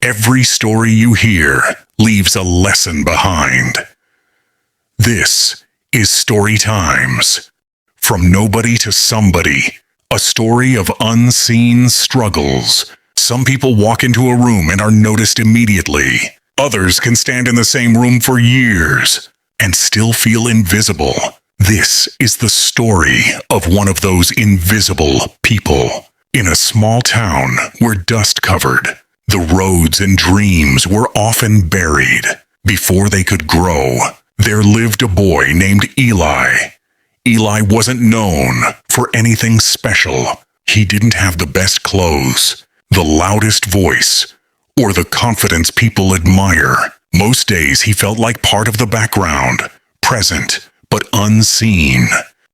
Every story you hear leaves a lesson behind. This is Story Times. From nobody to somebody, a story of unseen struggles. Some people walk into a room and are noticed immediately. Others can stand in the same room for years and still feel invisible. This is the story of one of those invisible people. In a small town where dust covered, the roads and dreams were often buried. Before they could grow, there lived a boy named Eli. Eli wasn't known for anything special. He didn't have the best clothes, the loudest voice, or the confidence people admire. Most days he felt like part of the background, present but unseen.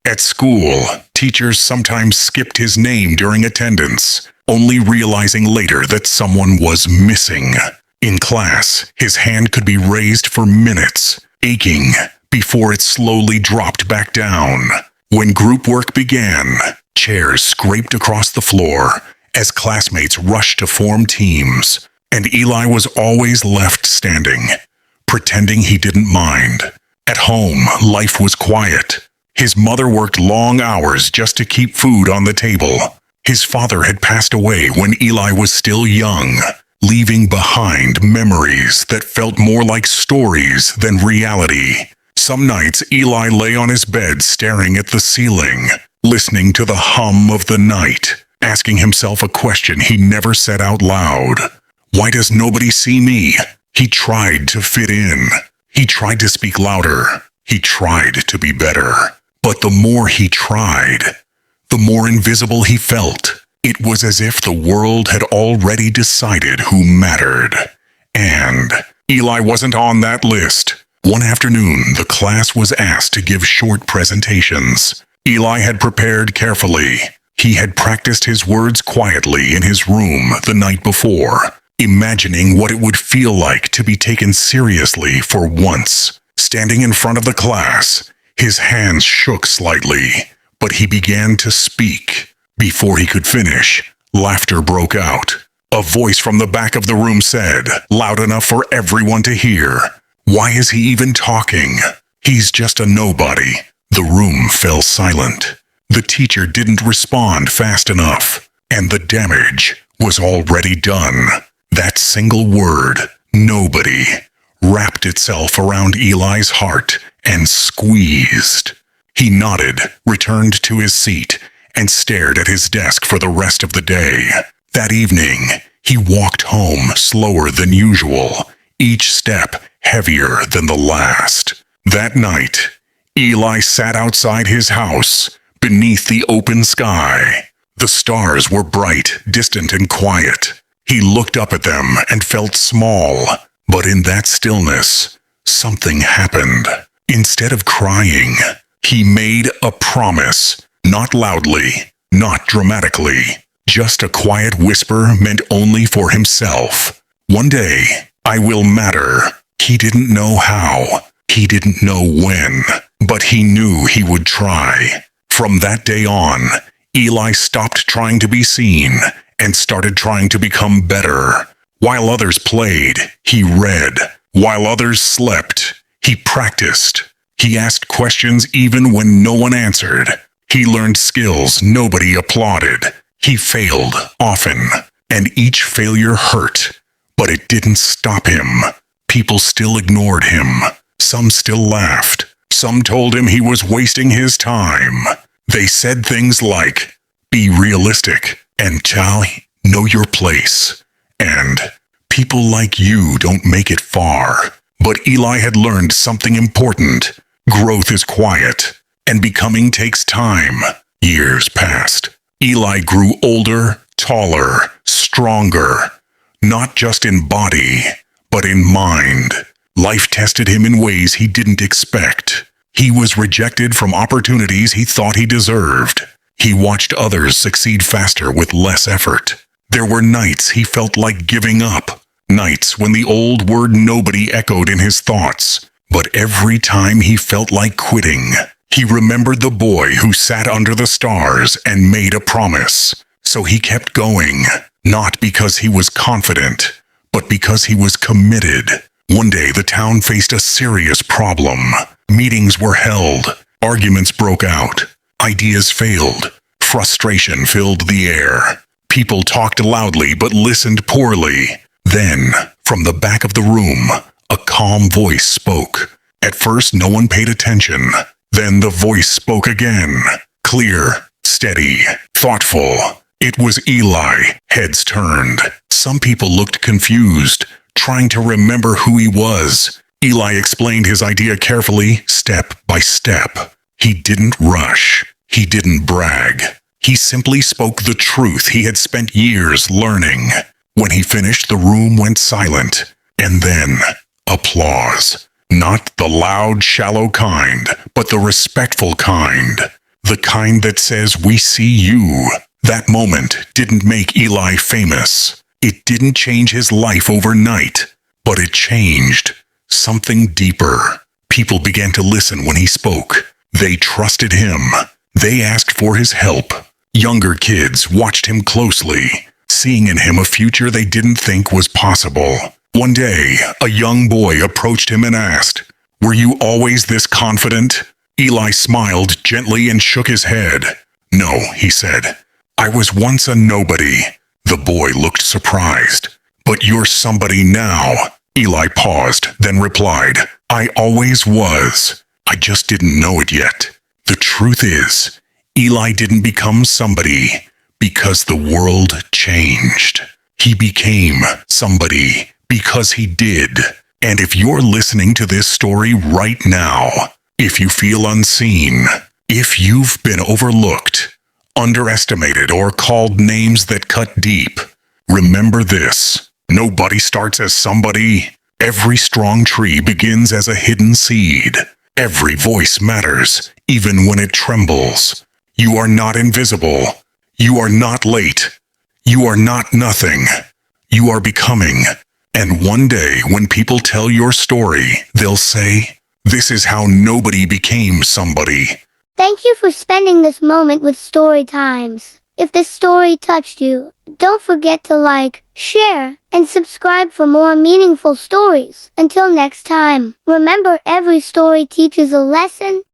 At school, teachers sometimes skipped his name during attendance, only realizing later that someone was missing. In class, his hand could be raised for minutes, aching, before it slowly dropped back down. When group work began, chairs scraped across the floor as classmates rushed to form teams, and Eli was always left standing, pretending he didn't mind. At home, life was quiet. His mother worked long hours just to keep food on the table. His father had passed away when Eli was still young, leaving behind memories that felt more like stories than reality. Some nights, Eli lay on his bed staring at the ceiling, listening to the hum of the night, asking himself a question he never said out loud. Why does nobody see me? He tried to fit in. He tried to speak louder. He tried to be better. But the more he tried, the more invisible he felt. It was as if the world had already decided who mattered. And Eli wasn't on that list. One afternoon, the class was asked to give short presentations. Eli had prepared carefully. He had practiced his words quietly in his room the night before, imagining what it would feel like to be taken seriously for once. Standing in front of the class, his hands shook slightly, but he began to speak. Before he could finish, laughter broke out. A voice from the back of the room said, loud enough for everyone to hear, "Why is he even talking? He's just a nobody." The room fell silent. The teacher didn't respond fast enough, and the damage was already done. That single word, nobody, wrapped itself around Eli's heart and squeezed. He nodded, returned to his seat, and stared at his desk for the rest of the day. That evening, he walked home slower than usual, each step heavier than the last. That night, Eli sat outside his house, beneath the open sky. The stars were bright, distant, and quiet. He looked up at them and felt small, but in that stillness, something happened. Instead of crying, he made a promise, not loudly, not dramatically, just a quiet whisper meant only for himself. One day, I will matter. He didn't know how, he didn't know when, but he knew he would try. From that day on, Eli stopped trying to be seen and started trying to become better. While others played, he read. While others slept, he practiced. He asked questions even when no one answered. He learned skills nobody applauded. He failed often, and each failure hurt. But it didn't stop him. People still ignored him. Some still laughed. Some told him he was wasting his time. They said things like, "Be realistic," and "Know your place," and "People like you don't make it far." But Eli had learned something important. Growth is quiet, and becoming takes time. Years passed. Eli grew older, taller, stronger, not just in body, but in mind. Life tested him in ways he didn't expect. He was rejected from opportunities he thought he deserved. He watched others succeed faster with less effort. There were nights he felt like giving up, nights when the old word nobody echoed in his thoughts. But every time he felt like quitting, he remembered the boy who sat under the stars and made a promise. So he kept going, not because he was confident, but because he was committed. One day, the town faced a serious problem. Meetings were held, arguments broke out, ideas failed, frustration filled the air. People talked loudly but listened poorly. Then, from the back of the room, a calm voice spoke. At first, no one paid attention. Then the voice spoke again. Clear, steady, thoughtful. It was Eli. Heads turned. Some people looked confused, trying to remember who he was. Eli explained his idea carefully, step by step. He didn't rush. He didn't brag. He simply spoke the truth he had spent years learning. When he finished, the room went silent. And then, applause. Not the loud, shallow kind, but the respectful kind. The kind that says, "We see you." That moment didn't make Eli famous. It didn't change his life overnight, but it changed something deeper. People began to listen when he spoke. They trusted him. They asked for his help. Younger kids watched him closely, seeing in him a future they didn't think was possible. One day, a young boy approached him and asked, "Were you always this confident?" Eli smiled gently and shook his head. "No," he said. "I was once a nobody." The boy looked surprised. "But you're somebody now." Eli paused, then replied, "I always was. I just didn't know it yet." The truth is, Eli didn't become somebody because the world changed. He became somebody because he did. And if you're listening to this story right now, if you feel unseen, if you've been overlooked, underestimated, or called names that cut deep, remember this: nobody starts as somebody. Every strong tree begins as a hidden seed. Every voice matters, even when it trembles. You are not invisible. You are not late. You are not nothing. You are becoming. And one day, when people tell your story, they'll say, "This is how nobody became somebody." Thank you for spending this moment with Story Times. If this story touched you, don't forget to like, share, and subscribe for more meaningful stories. Until next time, remember, every story teaches a lesson,